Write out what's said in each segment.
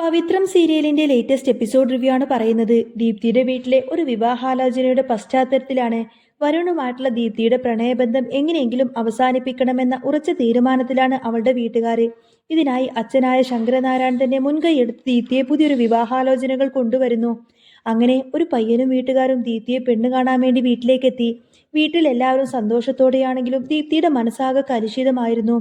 പവിത്രം സീരിയലിന്റെ latest episode review ആണ് പറയുന്നത്. ദീപ്തിയുടെ വീട്ടിലെ ഒരു വിവാഹാലോചനയുടെ പശ്ചാത്തലത്തിലാണ് വരുണുമായിട്ടുള്ള ദീപ്തിയുടെ പ്രണയബന്ധം എങ്ങനെയെങ്കിലും അവസാനിപ്പിക്കണമെന്ന ഉറച്ച തീരുമാനത്തിലാണ് അവളുടെ വീട്ടുകാർ. ഇതിനായി അച്ഛനായ ശങ്കരനാരായണൻ തന്നെ മുൻകൈയെടുത്ത് ദീപ്തിയെ പുതിയൊരു വിവാഹാലോചനകൾ കൊണ്ടുവരുന്നു. അങ്ങനെ ഒരു പയ്യനും വീട്ടുകാരും ദീപ്തിയെ പെണ്ണ് കാണാൻ വേണ്ടി വീട്ടിലേക്കെത്തി. വീട്ടിൽ എല്ലാവരും സന്തോഷത്തോടെയാണെങ്കിലും ദീപ്തിയുടെ മനസ്സാകെ കലുഷിതമായിരുന്നു.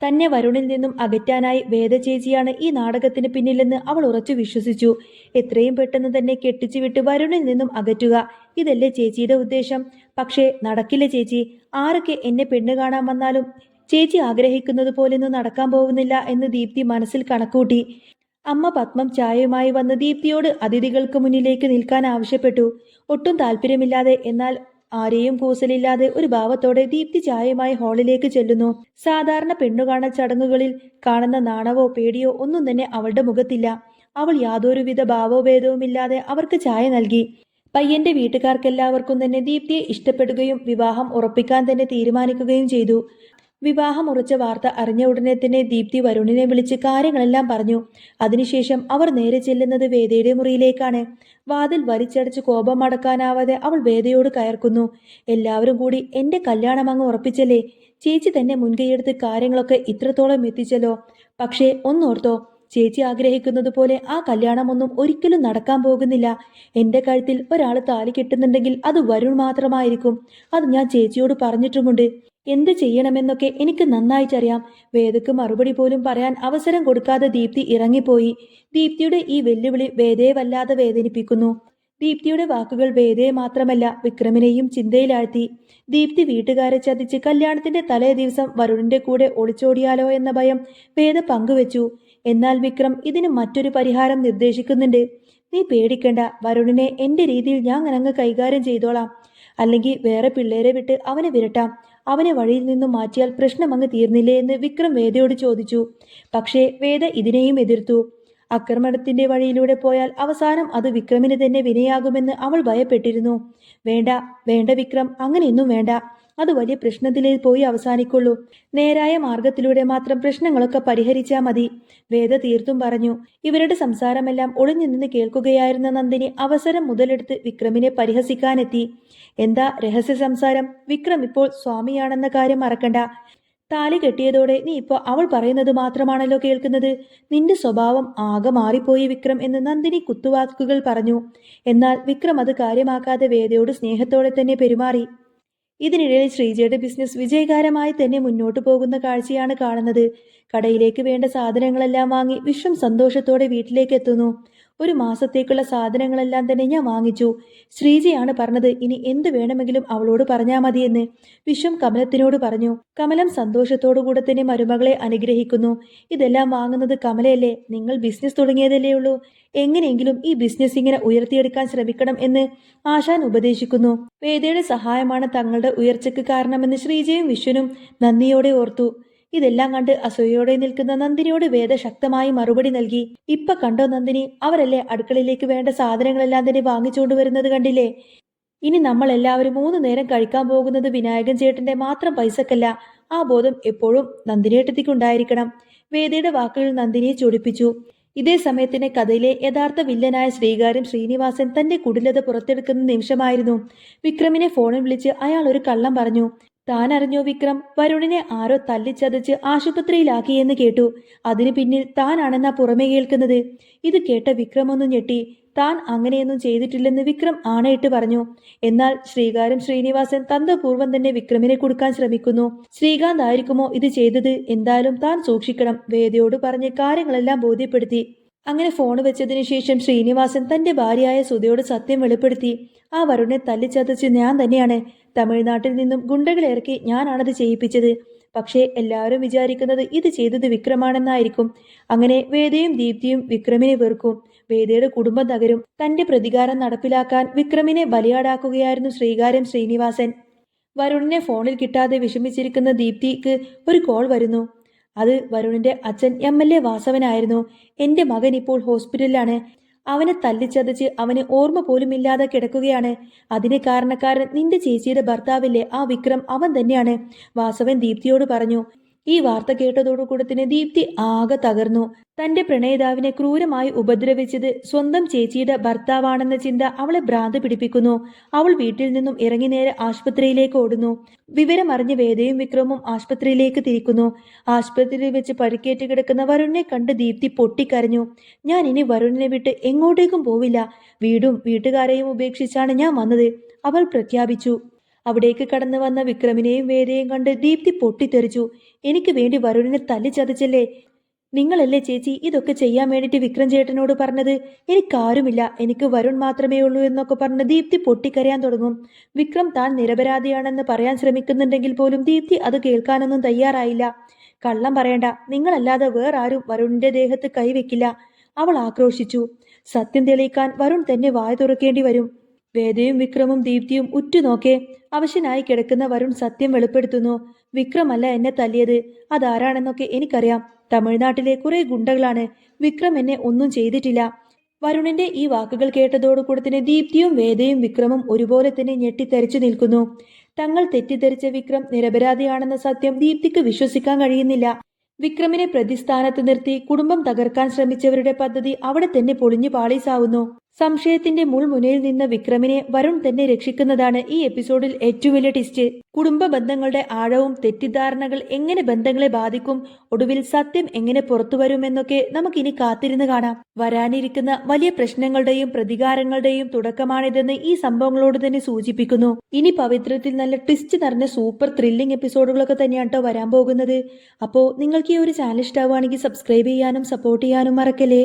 തന്നെ വരുണിൽ നിന്നും അകറ്റാനായി വേദചേച്ചിയാണ് ഈ നാടകത്തിന് പിന്നിലെന്ന് അവൾ ഉറച്ചു വിശ്വസിച്ചു. എത്രയും പെട്ടെന്ന് തന്നെ കെട്ടിച്ചു വിട്ട് വരുണിൽ നിന്നും അകറ്റുക, ഇതല്ലേ ചേച്ചിയുടെ ഉദ്ദേശം? പക്ഷേ നടക്കില്ല ചേച്ചി. ആരൊക്കെ എന്നെ പെണ്ണ് കാണാൻ വന്നാലും ചേച്ചി ആഗ്രഹിക്കുന്നത് പോലെയൊന്നും നടക്കാൻ പോകുന്നില്ല എന്ന് ദീപ്തി മനസ്സിൽ കണക്കൂട്ടി. അമ്മ പത്മം ചായയുമായി വന്ന് ദീപ്തിയോട് അതിഥികൾക്ക് മുന്നിലേക്ക് നിൽക്കാൻ ആവശ്യപ്പെട്ടു. ഒട്ടും താല്പര്യമില്ലാതെ, എന്നാൽ ആരെയും കൂസലില്ലാതെ ഒരു ഭാവത്തോടെ ദീപ്തി ചായയുമായി ഹാളിലേക്ക് ചെല്ലുന്നു. സാധാരണ പെണ്ണുകാണൽ ചടങ്ങുകളിൽ കാണുന്ന നാണവോ പേടിയോ ഒന്നും തന്നെ അവളുടെ മുഖത്തില്ല. അവൾ യാതൊരുവിധ ഭാവോഭേദവുമില്ലാതെ അവർക്ക് ചായ നൽകി. പയ്യന്റെ വീട്ടുകാർക്കെല്ലാവർക്കും തന്നെ ദീപ്തിയെ ഇഷ്ടപ്പെടുകയും വിവാഹം ഉറപ്പിക്കാൻ തന്നെ തീരുമാനിക്കുകയും ചെയ്തു. വിവാഹം ഉറച്ച വാർത്ത അറിഞ്ഞ ഉടനെ തന്നെ ദീപ്തി വരുണിനെ വിളിച്ച് കാര്യങ്ങളെല്ലാം പറഞ്ഞു. അതിനുശേഷം അവർ നേരെ ചെല്ലുന്നത് വേദയുടെ മുറിയിലേക്കാണ്. വാതിൽ വലിച്ചടച്ച് കോപം അടക്കാനാവാതെ അവൾ വേദയോട് കയർക്കുന്നു. എല്ലാവരും കൂടി എന്റെ കല്യാണം അങ്ങ് ഉറപ്പിച്ചല്ലേ? ചേച്ചി തന്നെ മുൻകൈയെടുത്ത് കാര്യങ്ങളൊക്കെ ഇത്രത്തോളം എത്തിച്ചല്ലോ. പക്ഷേ ഒന്നോർത്തോ, ചേച്ചി ആഗ്രഹിക്കുന്നത് പോലെ ആ കല്യാണമൊന്നും ഒരിക്കലും നടക്കാൻ പോകുന്നില്ല. എന്റെ കഴുത്തിൽ ഒരാൾ താലി കെട്ടുന്നുണ്ടെങ്കിൽ അത് വരുൺ മാത്രമായിരിക്കും. അത് ഞാൻ ചേച്ചിയോട് പറഞ്ഞിട്ടുമുണ്ട്. എന്ത് ചെയ്യണമെന്നൊക്കെ എനിക്ക് നന്നായിട്ടറിയാം. വേദക്ക് മറുപടി പോലും പറയാൻ അവസരം കൊടുക്കാതെ ദീപ്തി ഇറങ്ങിപ്പോയി. ദീപ്തിയുടെ ഈ വെല്ലുവിളി വേദയെ വല്ലാതെ വേദനിപ്പിക്കുന്നു. ദീപ്തിയുടെ വാക്കുകൾ വേദയെ മാത്രമല്ല വിക്രമിനെയും ചിന്തയിലാഴ്ത്തി. ദീപ്തി വീട്ടുകാരെ ചതിച്ച് കല്യാണത്തിന്റെ തലേ ദിവസം വരുണിന്റെ കൂടെ ഒളിച്ചോടിയാലോ എന്ന ഭയം വേദ പങ്കുവെച്ചു. എന്നാൽ വിക്രം ഇതിന് മറ്റൊരു പരിഹാരം നിർദ്ദേശിക്കുന്നുണ്ട്. നീ പേടിക്കണ്ട, വരുണിനെ എന്റെ രീതിയിൽ ഞാൻ അങ്ങ് കൈകാര്യം ചെയ്തോളാം. അല്ലെങ്കിൽ വേറെ പിള്ളേരെ വിട്ട് അവനെ വിരട്ടാം. അവനെ വഴിയിൽ നിന്നും മാറ്റിയാൽ പ്രശ്നം അങ്ങ് തീർന്നില്ലേ എന്ന് വിക്രം വേദയോട് ചോദിച്ചു. പക്ഷേ വേദ ഇതിനെയും എതിർത്തു. ആക്രമണത്തിന്റെ വഴിയിലൂടെ പോയാൽ അവസാനം അത് വിക്രമിന് തന്നെ വിനയാകുമെന്ന് അവൾ ഭയപ്പെട്ടിരുന്നു. വേണ്ട വേണ്ട വിക്രം, അങ്ങനെയൊന്നും വേണ്ട. അത് വലിയ പ്രശ്നത്തിലേ പോയി അവസാനിക്കുള്ളൂ. നേരായ മാർഗത്തിലൂടെ മാത്രം പ്രശ്നങ്ങളൊക്കെ പരിഹരിച്ചാൽ മതി, വേദ തീർത്തും പറഞ്ഞു. ഇവരുടെ സംസാരമെല്ലാം ഒളിഞ്ഞു നിന്ന് കേൾക്കുകയായിരുന്ന നന്ദിനി അവസരം മുതലെടുത്ത് വിക്രമിനെ പരിഹസിക്കാനെത്തി. എന്താ രഹസ്യ സംസാരം? വിക്രം ഇപ്പോൾ സ്വാമിയാണെന്ന കാര്യം മറക്കണ്ട. താലി കെട്ടിയതോടെ നീ ഇപ്പോൾ അവൾ പറയുന്നത് മാത്രമാണല്ലോ കേൾക്കുന്നത്. നിന്റെ സ്വഭാവം ആകെ മാറിപ്പോയി വിക്രം എന്ന് നന്ദിനി കുത്തുവാക്കുകൾ പറഞ്ഞു. എന്നാൽ വിക്രം അത് കാര്യമാക്കാതെ വേദയോട് സ്നേഹത്തോടെ തന്നെ പെരുമാറി. ഇതിനിടയിൽ ശ്രീജയുടെ ബിസിനസ് വിജയകരമായി തന്നെ മുന്നോട്ടു പോകുന്ന കാഴ്ചയാണ് കാണുന്നത്. കടയിലേക്ക് വേണ്ട സാധനങ്ങളെല്ലാം വാങ്ങി വിശ്വം സന്തോഷത്തോടെ വീട്ടിലേക്ക് എത്തുന്നു. ഒരു മാസത്തേക്കുള്ള സാധനങ്ങളെല്ലാം തന്നെ ഞാൻ വാങ്ങിച്ചു. ശ്രീജയാണ് പറഞ്ഞത് ഇനി എന്ത് വേണമെങ്കിലും അവളോട് പറഞ്ഞാൽ മതിയെന്ന്. വിശ്വം കമലത്തിനോട് പറഞ്ഞു. കമലം സന്തോഷത്തോടുകൂടെ തന്നെ മരുമകളെ അനുഗ്രഹിക്കുന്നു. ഇതെല്ലാം വാങ്ങുന്നത് കമലയല്ലേ? നിങ്ങൾ ബിസിനസ് തുടങ്ങിയതല്ലേ ഉള്ളൂ. എങ്ങനെയെങ്കിലും ഈ ബിസിനസ് ഇങ്ങനെ ഉയർത്തിയെടുക്കാൻ ശ്രമിക്കണം എന്ന് ആശാൻ ഉപദേശിക്കുന്നു. വേദയുടെ സഹായമാണ് തങ്ങളുടെ ഉയർച്ചയ്ക്ക് കാരണമെന്ന് ശ്രീജയും വിശ്വനും നന്ദിയോടെ ഓർത്തു. ഇതെല്ലാം കണ്ട് അസൂയയോടെ നിൽക്കുന്ന നന്ദിനിയോട് വേദ ശക്തമായി മറുപടി നൽകി. ഇപ്പൊ കണ്ടോ നന്ദിനി, അവരല്ലേ അടുക്കളയിലേക്ക് വേണ്ട സാധനങ്ങളെല്ലാം തന്നെ വാങ്ങിച്ചുകൊണ്ടുവരുന്നത് കണ്ടില്ലേ? ഇനി നമ്മൾ എല്ലാവരും 3 നേരം കഴിക്കാൻ പോകുന്നത് വിനായകൻ ചേട്ടന്റെ മാത്രം പൈസക്കല്ല. ആ ബോധം എപ്പോഴും നന്ദിനിയേട്ടത്തിക്കുണ്ടായിരിക്കണം. വേദയുടെ വാക്കുകൾ നന്ദിനിയെ ചൊടിപ്പിച്ചു. ഇതേ സമയത്തിന് കഥയിലെ യഥാർത്ഥ വില്ലനായ ശ്രീകാര്യം ശ്രീനിവാസൻ തന്റെ കുടിലത പുറത്തെടുക്കുന്ന നിമിഷമായിരുന്നു. വിക്രമിനെ ഫോണിൽ വിളിച്ച് അയാൾ ഒരു കള്ളം പറഞ്ഞു. താൻ അറിഞ്ഞോ വിക്രം, വരുണിനെ ആരോ തല്ലിച്ചതച്ച് ആശുപത്രിയിലാക്കിയെന്ന് കേട്ടു. അതിനു പിന്നിൽ താനാണെന്നാ പുറമേ കേൾക്കുന്നത്. ഇത് കേട്ട വിക്രം ഒന്ന് ഞെട്ടി. താൻ അങ്ങനെയൊന്നും ചെയ്തിട്ടില്ലെന്ന് വിക്രം ആണയിട്ട് പറഞ്ഞു. എന്നാൽ ശ്രീകാര്യം ശ്രീനിവാസൻ തന്ത്രപൂർവ്വം തന്നെ വിക്രമിനെ കൊടുക്കാൻ ശ്രമിക്കുന്നു. ശ്രീകാന്ത് ആയിരിക്കുമോ ഇത് ചെയ്തത്? എന്തായാലും താൻ സൂക്ഷിക്കണം, വേദയോട് പറഞ്ഞ് കാര്യങ്ങളെല്ലാം ബോധ്യപ്പെടുത്തി. അങ്ങനെ ഫോൺ വെച്ചതിനു ശേഷം ശ്രീനിവാസൻ തന്റെ ഭാര്യയായ സുധയോട് സത്യം വെളിപ്പെടുത്തി. ആ വരുണിനെ തല്ലിച്ചതച്ച് ഞാൻ തന്നെയാണ്. തമിഴ്നാട്ടിൽ നിന്നും ഗുണ്ടകളെ ഇറക്കി ഞാനാണത് ചെയ്യിപ്പിച്ചത്. പക്ഷേ എല്ലാവരും വിചാരിക്കുന്നത് ഇത് ചെയ്തത് വിക്രമാണെന്നായിരിക്കും. അങ്ങനെ വേദയും ദീപ്തിയും വിക്രമിനെ വെറുക്കും. വേദയുടെ കുടുംബം തകരും. തന്റെ പ്രതികാരം നടപ്പിലാക്കാൻ വിക്രമിനെ ബലിയാടാക്കുകയായിരുന്നു ശ്രീകാര്യം ശ്രീനിവാസൻ. വരുണിനെ ഫോണിൽ കിട്ടാതെ വിഷമിച്ചിരിക്കുന്ന ദീപ്തിക്ക് ഒരു കോൾ വരുന്നു. അത് വരുണിന്റെ അച്ഛൻ MLA വാസവനായിരുന്നു. എന്റെ മകൻ ഇപ്പോൾ ഹോസ്പിറ്റലിലാണ്. അവനെ തല്ലിച്ചതച്ച് അവന് ഓർമ്മ പോലും ഇല്ലാതെ കിടക്കുകയാണ്. അതിന് കാരണക്കാരൻ നിന്റെ ചേച്ചിയുടെ ഭർത്താവില്ലേ, ആ വിക്രം, അവൻ തന്നെയാണ്, വാസവൻ ദീപ്തിയോട് പറഞ്ഞു. ഈ വാർത്ത കേട്ടതോടുകൂടെ തന്നെ ദീപ്തി ആകെ തകർന്നു. തന്റെ പ്രണയിതാവിനെ ക്രൂരമായി ഉപദ്രവിച്ചത് സ്വന്തം ചേച്ചിയുടെ ഭർത്താവാണെന്ന ചിന്ത അവളെ ഭ്രാന്ത് പിടിപ്പിക്കുന്നു. അവൾ വീട്ടിൽ നിന്നും ഇറങ്ങി നേരെ ആശുപത്രിയിലേക്ക് ഓടുന്നു. വിവരമറിഞ്ഞ് വേദയും വിക്രമും ആശുപത്രിയിലേക്ക് തിരിക്കുന്നു. ആശുപത്രിയിൽ വെച്ച് പരിക്കേറ്റ് കിടക്കുന്ന വരുണിനെ കണ്ട് ദീപ്തി പൊട്ടിക്കരഞ്ഞു. ഞാൻ ഇനി വരുണിനെ വിട്ട് എങ്ങോട്ടേക്കും പോവില്ല. വീടും വീട്ടുകാരെയും ഉപേക്ഷിച്ചാണ് ഞാൻ വന്നത്, അവൾ പ്രഖ്യാപിച്ചു. അവിടേക്ക് കടന്നു വന്ന വിക്രമിനെയും വേദയെയും കണ്ട് ദീപ്തി പൊട്ടിത്തെറിച്ചു. എനിക്ക് വേണ്ടി വരുണിനെ തല്ലിച്ചതച്ചല്ലേ? നിങ്ങളല്ലേ ചേച്ചി ഇതൊക്കെ ചെയ്യാൻ വേണ്ടിയിട്ട് വിക്രം ചേട്ടനോട് പറഞ്ഞത്? എനിക്കാരുമില്ല, എനിക്ക് വരുൺ മാത്രമേ ഉള്ളൂ എന്നൊക്കെ പറഞ്ഞ് ദീപ്തി പൊട്ടിക്കരയാൻ തുടങ്ങും. വിക്രം താൻ നിരപരാധിയാണെന്ന് പറയാൻ ശ്രമിക്കുന്നുണ്ടെങ്കിൽ പോലും ദീപ്തി അത് കേൾക്കാനൊന്നും തയ്യാറായില്ല. കള്ളം പറയണ്ട, നിങ്ങളല്ലാതെ വേറാരും വരുണിന്റെ ദേഹത്ത് കൈവെക്കില്ല, അവൾ ആക്രോശിച്ചു. സത്യം തെളിയിക്കാൻ വരുൺ തന്നെ വായ തുറക്കേണ്ടി വരും. വേദയും വിക്രമും ദീപ്തിയും ഉറ്റുനോക്കെ. അവശനായി കിടക്കുന്ന വരുൺ സത്യം വെളിപ്പെടുത്തുന്നു. വിക്രമല്ല എന്നെ തല്ലിയത്, അതാരാണെന്നൊക്കെ എനിക്കറിയാം. തമിഴ്നാട്ടിലെ കുറെ ഗുണ്ടകളാണ്. വിക്രം എന്നെ ഒന്നും ചെയ്തിട്ടില്ല. വരുണിന്റെ ഈ വാക്കുകൾ കേട്ടതോടുകൂടെ തന്നെ ദീപ്തിയും വേദയും വിക്രമും ഒരുപോലെ തന്നെ ഞെട്ടിത്തെറിച്ചു നിൽക്കുന്നു. തങ്ങൾ തെറ്റിദ്ധരിച്ച വിക്രം നിരപരാധിയാണെന്ന സത്യം ദീപ്തിക്ക് വിശ്വസിക്കാൻ കഴിയുന്നില്ല. വിക്രമിനെ പ്രതിസ്ഥാനത്ത് നിർത്തി കുടുംബം തകർക്കാൻ ശ്രമിച്ചവരുടെ പദ്ധതി അവിടെ തന്നെ പൊളിഞ്ഞു പാളീസാവുന്നു. സംശയത്തിന്റെ മുൾമുനയിൽ നിന്ന വിക്രമിനെ വരുൺ തന്നെ രക്ഷിക്കുന്നതാണ് ഈ എപ്പിസോഡിൽ ഏറ്റവും വലിയ ട്വിസ്റ്റ്. കുടുംബ ബന്ധങ്ങളുടെ ആഴവും തെറ്റിദ്ധാരണകൾ എങ്ങനെ ബന്ധങ്ങളെ ബാധിക്കും, ഒടുവിൽ സത്യം എങ്ങനെ പുറത്തുവരുമെന്നൊക്കെ നമുക്കിനി കാത്തിരുന്ന് കാണാം. വരാനിരിക്കുന്ന വലിയ പ്രശ്നങ്ങളുടെയും പ്രതികാരങ്ങളുടെയും തുടക്കമാണിതെന്ന് ഈ സംഭവങ്ങളോട് തന്നെ സൂചിപ്പിക്കുന്നു. ഇനി പവിത്രത്തിൽ നല്ല ട്വിസ്റ്റ് നിറഞ്ഞ സൂപ്പർ ത്രില്ലിംഗ് എപ്പിസോഡുകളൊക്കെ തന്നെയാണ് കേട്ടോ വരാൻ പോകുന്നത്. അപ്പോൾ നിങ്ങൾക്ക് ഈ ഒരു ചാനൽ ഇഷ്ടമാവുകയാണെങ്കിൽ സബ്സ്ക്രൈബ് ചെയ്യാനും സപ്പോർട്ട് ചെയ്യാനും മറക്കല്ലേ.